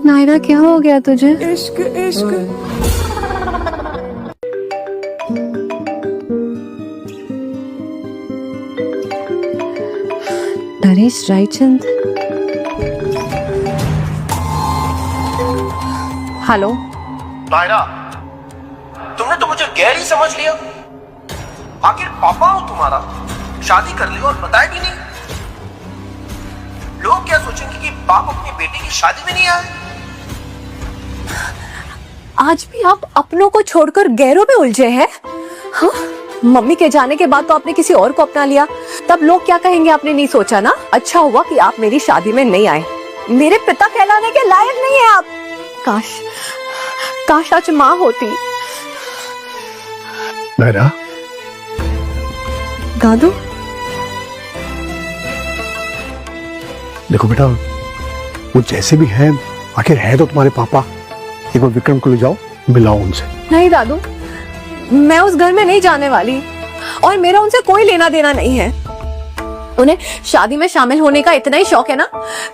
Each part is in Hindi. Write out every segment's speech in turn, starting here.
नायरा क्या हो गया तुझे? इश्क इश्क नरेश रायचंद। हेलो नायरा, तुमने तो मुझे गैर ही समझ लिया। आखिर पापा हूं तुम्हारा, शादी कर ली और बताया भी नहीं। लोग क्या सोचेंगे कि बाप अपनी बेटी की शादी में नहीं आए। आज भी आप अपनों को छोड़कर गैरों में उलझे हैं? हाँ? मम्मी के जाने के बाद तो आपने किसी और को अपना लिया, तब लोग क्या कहेंगे आपने नहीं सोचा ना। अच्छा हुआ कि आप मेरी शादी में नहीं आए, मेरे पिता कहलाने के लायक नहीं है आप। काश काश आज माँ होती। नायरा, दादू देखो बेटा, वो जैसे भी है, आखिर है तो तुम्हारे पापा। एक बार विक्रम को ले जाओ, मिलाओ उनसे। नहीं दादू, मैं उस घर में नहीं जाने वाली और मेरा उनसे कोई लेना देना नहीं है। उन्हें शादी में शामिल होने का इतना ही शौक है ना,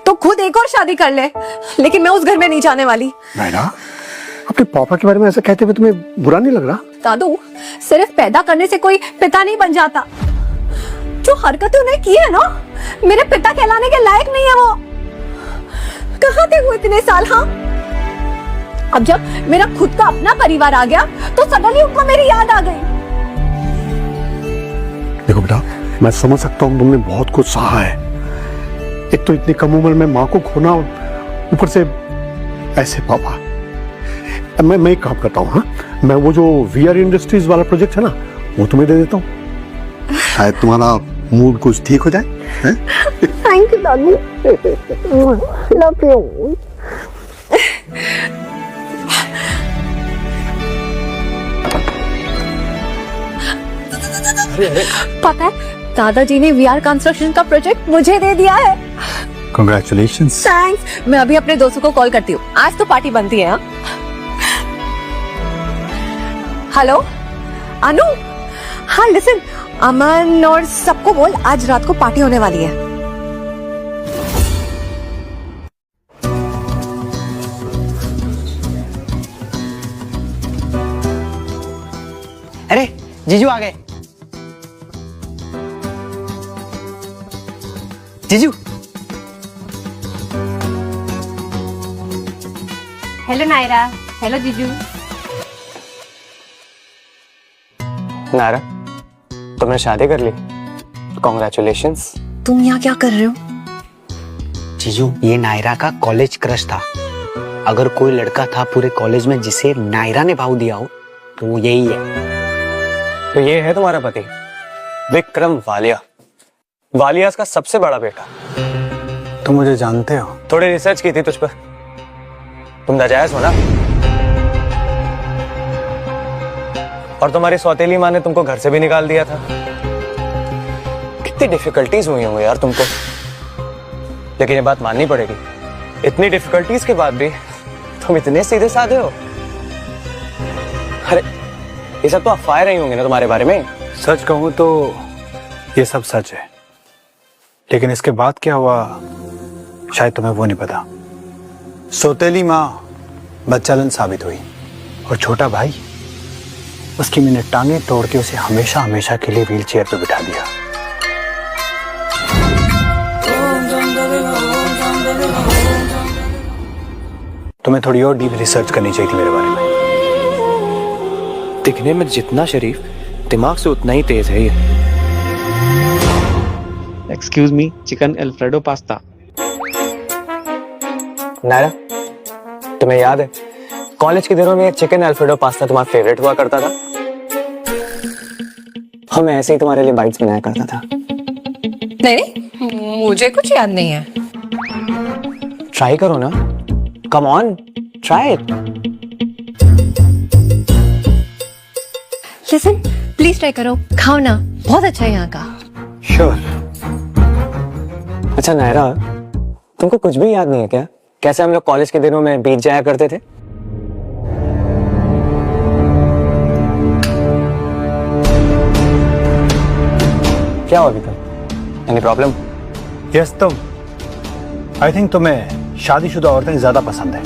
तो खुद एक और शादी कर ले, लेकिन मैं उस घर में नहीं जाने वाली। नायरा, अपने पापा के बारे में ऐसा कहते हुए तुम्हें बुरा नहीं लग रहा? दादू, सिर्फ पैदा करने से कोई पिता नहीं बन जाता। जो हरकतें उन्हें की है ना, मेरे पिता कहलाने के लायक नहीं है वो। कहाँ थे वो इतने साल? हाँ, अब जब मेरा खुद का अपना परिवार आ गया तो सडनली उनको मेरी याद आ गई। देखो बेटा, मैं समझ सकता हूँ तुमने बहुत कुछ सहा है। एक तो इतनी कम उम्र में माँ को खोना, और ऊपर से ऐसे पापा। मैं एक काम करता हूँ, हाँ, मैं वो जो वीआर इंडस्ट्रीज वाला प्रोजेक्ट है ना, वो तुम्हें दे देता हूँ। शायद तुम्हारा मूड कुछ ठीक हो जाए। Thank you Dadu, love you. पता है, दादाजी ने वीआर कंस्ट्रक्शन का प्रोजेक्ट मुझे दे दिया है। Congratulations। थैंक्स। मैं अभी अपने दोस्तों को कॉल करती हूँ, आज तो पार्टी बनती है। हाँ? हेलो अनु, हाँ लिसन, अमन और सबको बोल आज रात को पार्टी होने वाली है। अरे जीजू आ गए। जीजू, हेलो नायरा। हेलो जीजू। नायरा, तुमने शादी कर ली, कॉन्ग्रेचुलेशंस। तुम यहाँ क्या कर रहे हो? जीजू, ये नायरा का कॉलेज क्रश था। अगर कोई लड़का था पूरे कॉलेज में जिसे नायरा ने भाव दिया हो तो वो यही है। तो ये है तुम्हारा पति विक्रम वालिया, वालियास का सबसे बड़ा बेटा। तुम मुझे जानते हो? थोड़ी रिसर्च की थी तुझ पर। तुम नाजायज हो ना, और तुम्हारी सौतेली माँ ने तुमको घर से भी निकाल दिया था। कितनी डिफिकल्टीज हुई होंगी यार तुमको, लेकिन ये बात माननी पड़ेगी, इतनी डिफिकल्टीज के बाद भी तुम इतने सीधे साधे हो। अरे ये सब तो अफवाहें रही होंगी ना तुम्हारे बारे में। सच कहूं तो ये सब सच है, लेकिन इसके बाद क्या हुआ शायद तुम्हें वो नहीं पता। सौतेली माँ बच्चालन साबित हुई और छोटा भाई, उसकी मैंने टांगे तोड़ के उसे हमेशा हमेशा के लिए व्हील चेयर पे बिठा दिया। तुम्हें थोड़ी और डीप रिसर्च करनी चाहिए थी मेरे बारे में। दिखने में जितना शरीफ, दिमाग से उतना ही तेज है ये। Excuse me, chicken alfredo pasta. Naira, तुम्हें याद है कॉलेज के दिनों में चिकन अल्फ्रेडो पास्ता तुम्हारा फेवरेट हुआ करता था। मैं ऐसे ही तुम्हारे लिए बाइट्स बनाया करता था। नहीं, मुझे कुछ याद नहीं है। ट्राई करो ना, come on, try it. Listen, please try करो, खाओ ना, बहुत अच्छा है यहाँ का। श्योर। अच्छा नायरा, तुमको कुछ भी याद नहीं है क्या, कैसे हम लोग कॉलेज के दिनों में बीच जाया करते थे? क्या हुआ विक्रम, एनी प्रॉब्लम? यस, तुम आई थिंक तुम्हें शादीशुदा औरतें ज्यादा पसंद है।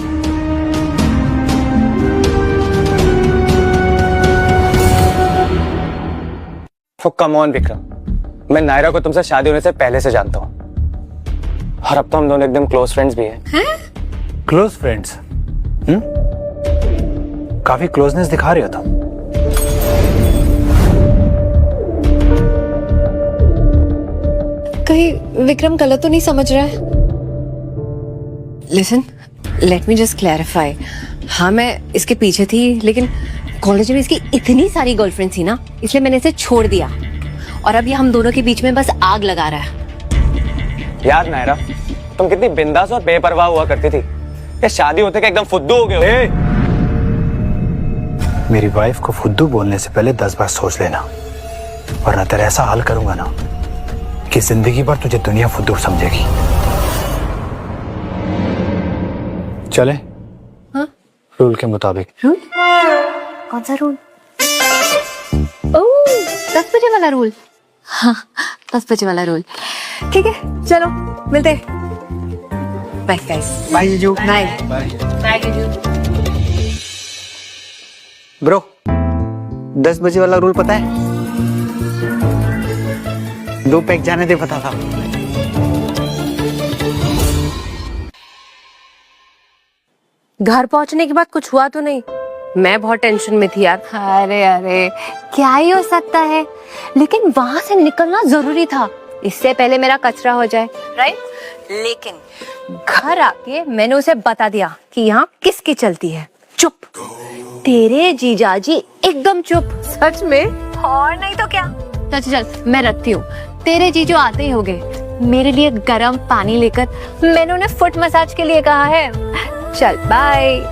तो कम ऑन विक्रम, मैं नायरा को तुमसे शादी होने से पहले से जानता हूँ, और अब तो हम दोनों एकदम क्लोज फ्रेंड्स भी हैं। Close friends? काफी क्लोजनेस दिखा रही हो तुम। कहीं विक्रम गलत तो नहीं समझ रहा है? Listen, let me just clarify. हाँ, मैं इसके पीछे थी, लेकिन कॉलेज में इसकी इतनी सारी गर्लफ्रेंड थी ना, इसलिए मैंने इसे छोड़ दिया, और अब ये हम दोनों के बीच में बस आग लगा रहा है। याद नायरा, तुम कितनी बिंदास और बेपरवाह हुआ करती थी, ये शादी होते के एकदम फुद्दू हो गए हो। मेरी वाइफ को फुद्दू बोलने से पहले 10 बार सोच लेना, वरना तेरा ऐसा हाल करूंगा ना कि जिंदगी भर तुझे दुनिया फुद्दू समझेगी। चले? हाँ? रूल के मुताबिक। रूल? कौन सा रूल? ओह, 10 बजे वाला रूल। हाँ, 10 बजे वाला रूल। ठीक है, चलो मिलते हैं। Bye guys. बाय जीजू। बाय बाय जीजू। ब्रो, 10 बजे वाला रूल पता है? 2 पैक जाने दे, पता था। घर पहुंचने के बाद कुछ हुआ तो नहीं? मैं बहुत टेंशन में थी यार। अरे अरे, क्या ही हो सकता है, लेकिन वहां से निकलना जरूरी था, इससे पहले मेरा कचरा हो जाए, राइट? लेकिन घर आके मैंने उसे बता दिया कि यहाँ किसकी चलती है। चुप, तेरे जीजाजी एकदम चुप। सच में? और नहीं तो क्या। चल चल, मैं रखती हूँ, तेरे जीजू आते ही होंगे। मेरे लिए गर्म पानी लेकर मैंने उन्हें फुट मसाज के लिए कहा है। चल बाय।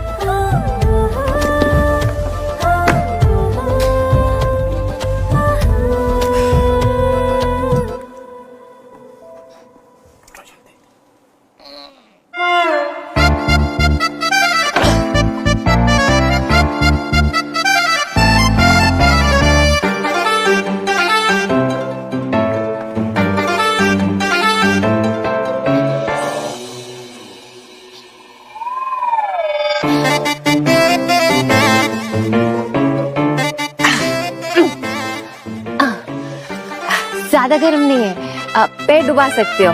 ज्यादा गर्म नहीं है, पैर डुबा सकते हो।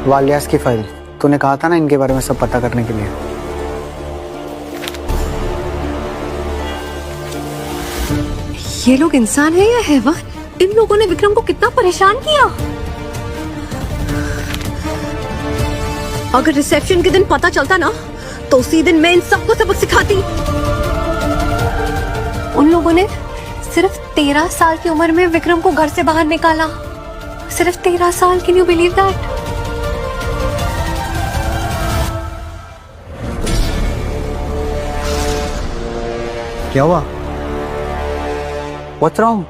वालियास की फाइल, तूने कहा था ना इनके बारे में सब पता करने के लिए। ये लोग इंसान है या हैवान? इन लोगों ने विक्रम को कितना परेशान किया। अगर रिसेप्शन के दिन पता चलता ना, तो उसी दिन मैं इन सबको सबक सिखाती। उन लोगों ने सिर्फ 13 साल की उम्र में विक्रम को घर से बाहर निकाला। सिर्फ 13 साल। Can you believe that? क्या हुआ? What's wrong?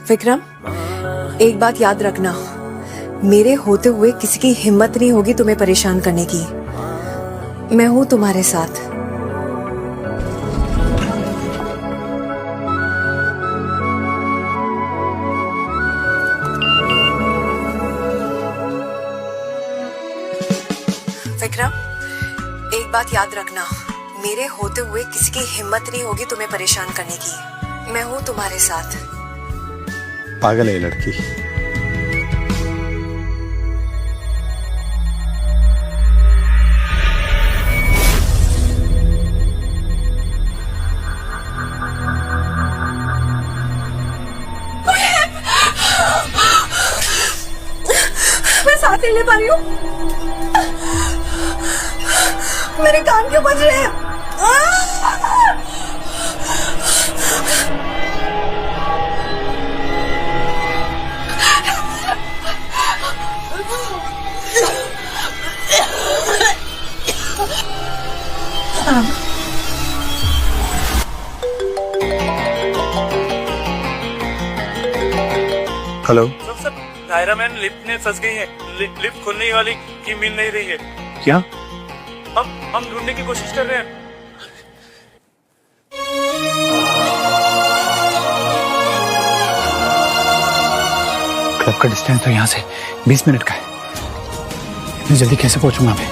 विक्रम, एक बात याद रखना, मेरे होते हुए किसी की हिम्मत नहीं होगी तुम्हें परेशान करने की। मैं हूं तुम्हारे साथ। विक्रम, एक बात याद रखना, मेरे होते हुए किसी की हिम्मत नहीं होगी तुम्हें परेशान करने की। मैं हूं तुम्हारे साथ। पागल है ये लड़की। मैं सांस नहीं ले पा रही हूँ। मेरे कान क्यों बज रहे हैं? Hello. Sir Naira ma'am lift में फंस गई है। लिफ्ट खुलने वाली की मिल नहीं रही है। क्या? हम ढूंढने की कोशिश कर रहे हैं। क्लब का डिस्टेंस तो यहाँ से 20 मिनट का है। इतनी जल्दी कैसे पहुंचूंगा मैं?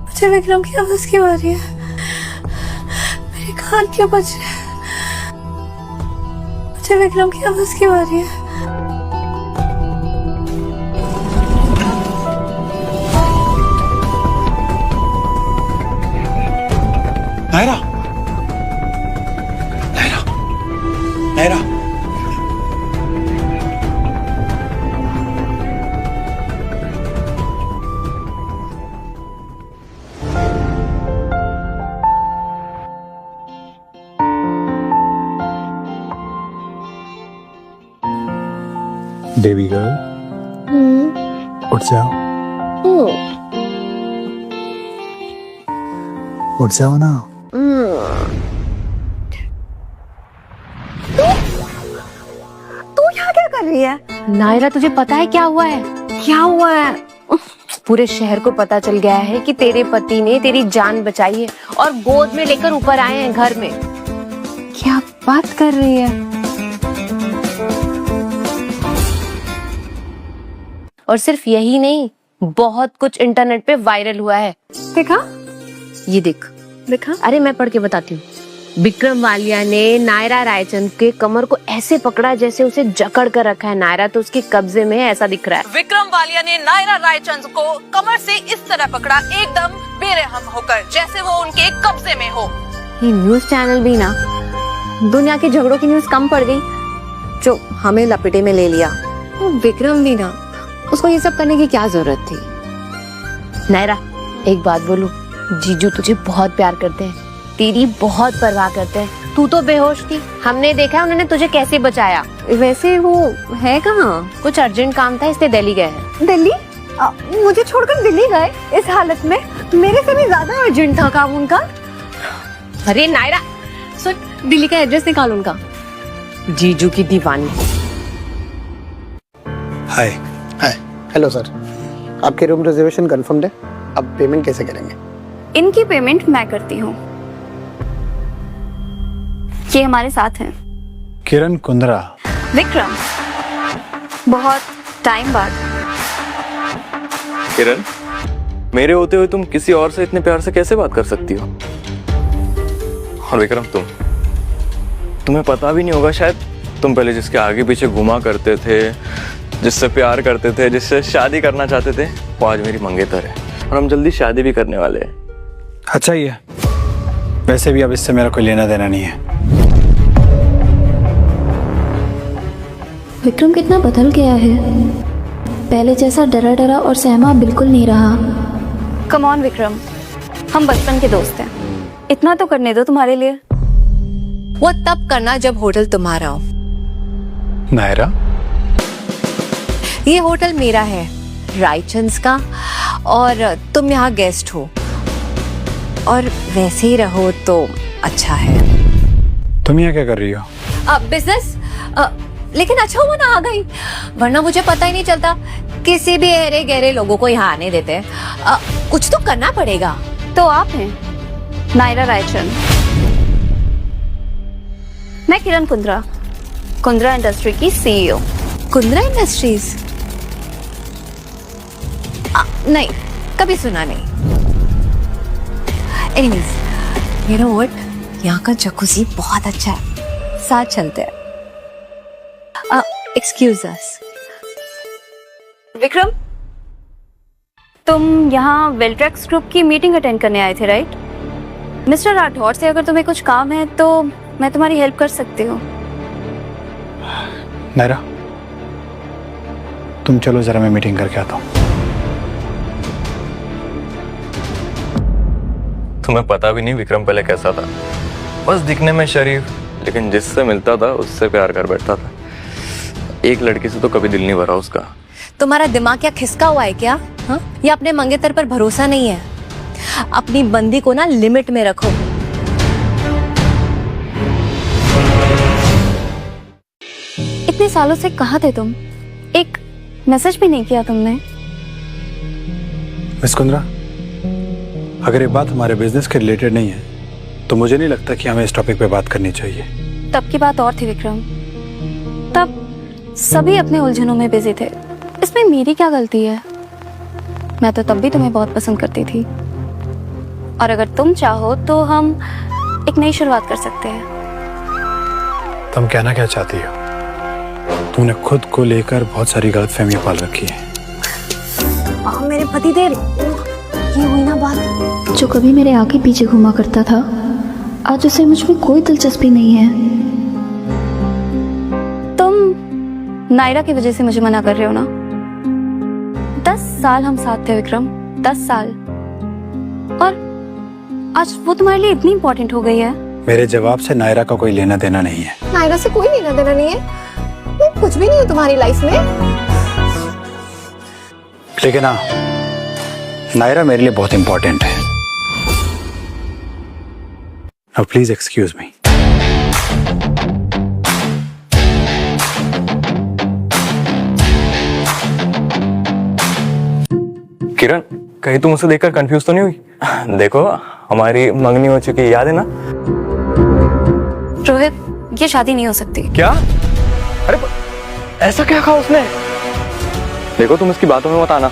मुझे विक्रम की आवाज क्यों आ रही है? मेरे कान क्यों बज रहे हैं? मुझे विक्रम की आवाज क्यों आ रही है? नायरा, नायरा, नायरा। बेबी गर्ल, उठ जाओ, उठ जाओ ना। तू यहाँ क्या कर रही है? नायरा तुझे पता है क्या हुआ है? क्या हुआ है? पूरे शहर को पता चल गया है कि तेरे पति ने तेरी जान बचाई है और गोद में लेकर ऊपर आए हैं घर में। क्या बात कर रही है? और सिर्फ यही नहीं, बहुत कुछ इंटरनेट पे वायरल हुआ है। देखा? ये देख। देखा? अरे मैं पढ़ के बताती हूँ। विक्रम वालिया ने नायरा रायचंद के कमर को ऐसे पकड़ा जैसे उसे जकड़ कर रखा है। नायरा तो उसके कब्जे में है, ऐसा दिख रहा है। विक्रम वालिया ने नायरा रायचंद को कमर से इस तरह पकड़ा, एकदम बेरहम होकर, जैसे वो उनके कब्जे में हो। ये न्यूज चैनल भी ना दुनिया के झगड़ों की न्यूज कम पड़ गई जो हमें लपेटे में ले लिया। वो विक्रम भी ना, उसको ये सब करने की क्या जरूरत थी? नायरा एक बात बोलूं, जीजू तुझे बहुत प्यार करते हैं, तेरी बहुत परवाह करते हैं। तू तो बेहोश थी, हमने देखा उन्होंने तुझे कैसे बचाया। वैसे वो है कहाँ? कुछ अर्जेंट काम था इसलिए दिल्ली गए हैं। दिल्ली? मुझे छोड़कर दिल्ली गए इस हालत में? मेरे से भी ज्यादा अर्जेंट था काम उनका। अरे नायरा सुन, दिल्ली का एड्रेस निकाल उनका। जीजू की दीवानी। हाय। हाय। हेलो सर, आपके रूम रिजर्वेशन कंफर्म्ड है। अब पेमेंट कैसे करेंगे? इनकी पेमेंट मैं करती हूँ। ये हमारे साथ हैं किरण कुंद्रा। विक्रम, बहुत टाइम बाद। किरण, मेरे होते हुए तुम किसी और से इतने प्यार से कैसे बात कर सकती हो? और विक्रम, तुम्हें पता भी नहीं होगा शायद, तुम पहले जिसके आगे पीछे घुमा करते थे, जिससे प्यार करते थे, जिससे शादी करना चाहते थे, वो आज मेरी मंगेतर है और हम जल्दी शादी भी करने वाले हैं। अच्छा ही है, वैसे भी अब इससे मेरा कोई लेना देना नहीं है। विक्रम कितना बदल गया है, पहले जैसा डरा डरा और सहमा बिल्कुल नहीं रहा। कम ऑन विक्रम, हम बचपन के दोस्त हैं, इतना तो करने दो तुम्हारे लिए। वो तब करना जब होटल तुम्हारा हो। नायरा, ये होटल मेरा है, रायचंद्स का, और तुम यहाँ गेस्ट हो, और वैसे ही रहो तो अच्छा है। तुम यहाँ क्या कर रही हो? बिजनेस, लेकिन अच्छा हुआ ना आ गई, वरना मुझे पता ही नहीं चलता। किसी भी अरे गहरे लोगों को यहाँ आने देते हैं। कुछ तो करना पड़ेगा। तो आप हैं नायरा रायचंद, मैं किरण कुंद्रा, कुंद्रा इंडस्ट्री की सीईओ। कुंद्रा इंडस्ट्रीज? नहीं, कभी सुना नहीं। एनीवेज, यू नो व्हाट, यहाँ का जकूजी बहुत अच्छा है, साथ चलते हैं। एक्सक्यूज अस। विक्रम, तुम यहाँ वेल्ट्रेक्स ग्रुप की मीटिंग अटेंड करने आए थे, राइट? मिस्टर राठौर से अगर तुम्हें कुछ काम है तो मैं तुम्हारी हेल्प कर सकती हूँ। नायरा, तुम चलो जरा, मैं मीटिंग करके आता हूँ। तुम्हें पता भी नहीं विक्रम पहले कैसा था, बस दिखने में शरीफ, लेकिन जिससे मिलता था उससे प्यार कर बैठता था। एक लड़की से तो कभी दिल नहीं भरा उसका। तुम्हारा दिमाग क्या खिसका हुआ है क्या? हाँ, या अपने मंगेतर पर भरोसा नहीं है? अपनी बंदी को ना लिमिट में रखो। सालों से कहाँ थे तुम? एक मैसेज भी नहीं किया तुमने। मिस कुंद्रा, अगर ये बात हमारे बिजनेस के रिलेटेड नहीं है तो मुझे नहीं लगता कि हमें इस टॉपिक पे बात करनी चाहिए। तब की बात और थी विक्रम, तब सभी अपने उलझनों में बिजी थे। इसमें मेरी क्या गलती है? मैं तो तब भी तुम्हें बहुत पसंद करती थी, और अगर तुम चाहो तो हम एक नई शुरुआत कर सकते हैं। तुम कहना क्या चाहती हो? तुमने खुद को लेकर बहुत सारी गलतफहमियां पाल रखी है। मेरे पतिदेव, ये हुई ना बात। जो कभी मेरे आगे पीछे घुमा करता था, आज उसे मुझ में कोई दिलचस्पी नहीं है। तुम नायरा की वजह से मुझे मना कर रहे हो ना? 10 साल हम साथ थे विक्रम, 10 साल, और आज वो तुम्हारे लिए इतनी इंपॉर्टेंट हो गई है। मेरे जवाब से नायरा का कोई लेना देना नहीं है। नायरा से कोई लेना देना नहीं है, मैं कुछ भी नहीं हूँ तुम्हारी लाइफ में। लेकिन हाँ, नायरा मेरे लिए बहुत इंपॉर्टेंट है। Now please excuse me. किरण, कहीं तुम उसे देखकर कंफ्यूज तो नहीं हुई? देखो, हमारी मंगनी हो चुकी है, याद है ना? रोहित, ये शादी नहीं हो सकती। क्या? अरे ऐसा क्या कहा उसने? देखो, तुम इसकी बातों में मत आना।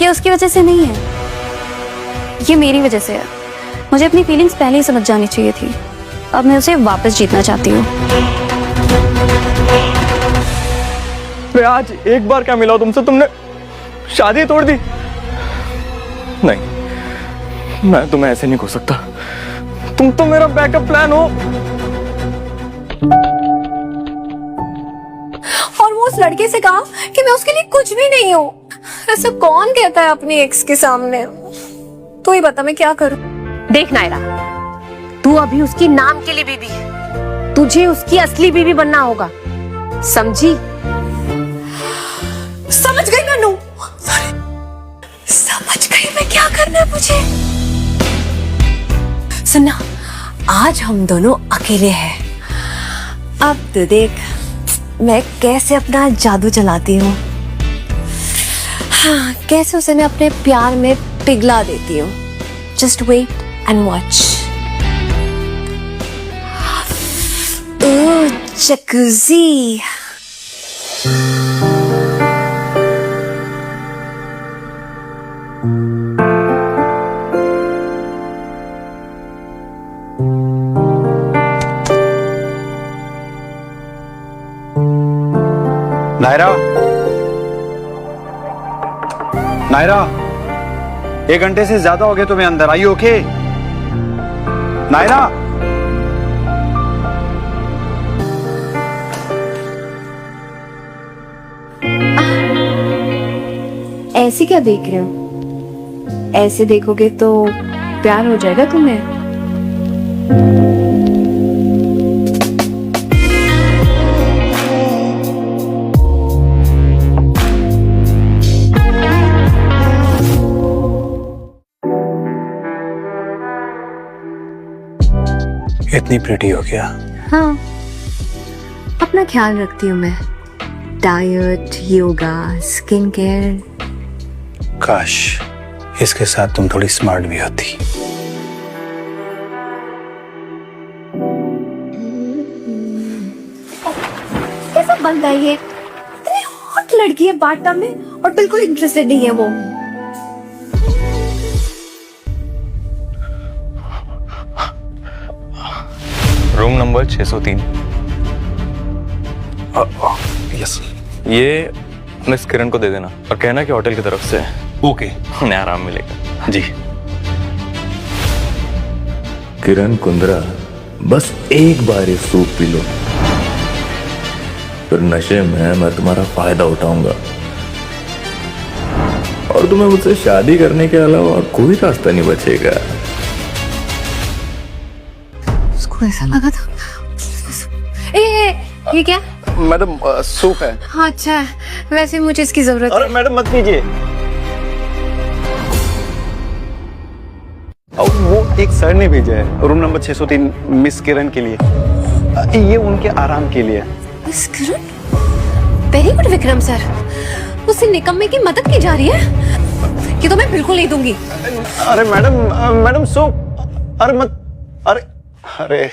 ये उसकी वजह से नहीं है, ये मेरी वजह से है। मुझे अपनी फीलिंग्स पहले ही समझ जानी चाहिए थी। अब मैं उसे वापस जीतना चाहती हूँ। आज एक बार क्या मिला तुमसे, तुमने शादी तोड़ दी? नहीं, मैं तुम्हें ऐसे नहीं खो सकता। तुम तो मेरा बैकअप प्लान हो। और वो उस लड़के से कहा कि मैं उसके लिए कुछ भी नहीं हूँ। ऐसा कौन कहता है अपनी एक्स के सामने? तू ही बता, मैं क्या करूं? देख नायरा, तू अभी उसकी नाम के लिए बीवी है, तुझे उसकी असली बीवी बनना होगा, समझी? समझ गई नन्नू, समझ गई मैं क्या करना है मुझे। सुनना, आज हम दोनों अकेले हैं। अब तो देख मैं कैसे अपना जादू चलाती हूँ। हाँ, कैसे उसे मैं अपने प्यार में पिघला देती हूँ। Just wait and watch. Oh jacuzzi. Naira, Naira, 1 घंटे से ज्यादा हो गए तुम्हें अंदर। आई ओके? नायरा, ऐसे क्या देख रहे हो? ऐसे देखोगे तो प्यार हो जाएगा तुम्हें। इतनी प्रिटी हो गया। हाँ, अपना ख्याल रखती हूँ मैं। Diet, yoga, skin care. काश इसके साथ तुम थोड़ी स्मार्ट भी होती। कैसा बंदा है ये? इतनी हॉट लड़की है बाटा में और बिल्कुल इंटरेस्टेड नहीं है वो। Room number 603। यस। ये मिस किरण को दे देना और कहना कि होटल की तरफ से है। ओके। उन्हें आराम मिलेगा। जी। किरण कुंद्रा, बस एक बार ये सूप पी लो, फिर नशे में मैं तुम्हारा फायदा उठाऊंगा और तुम्हें मुझसे शादी करने के अलावा और कोई रास्ता नहीं बचेगा। उसको ऐसा लगा था। ये क्या? मैडम सूप है। हाँ अच्छा, वैसे मुझे इसकी जरूरत है। अरे मैडम मत पीजिए। और वो एक सर ने भेजा है रूम नंबर 603 मिस किरण के लिए। ये उनके आराम के लिए। मिस किरण? वेरी गुड विक्रम सर, उस निकम्मे की मदद की जा रही है। ये तो मैं बिल्कुल नहीं दूंगी। अरे मैडम, मैडम सूप, अरे मत, अरे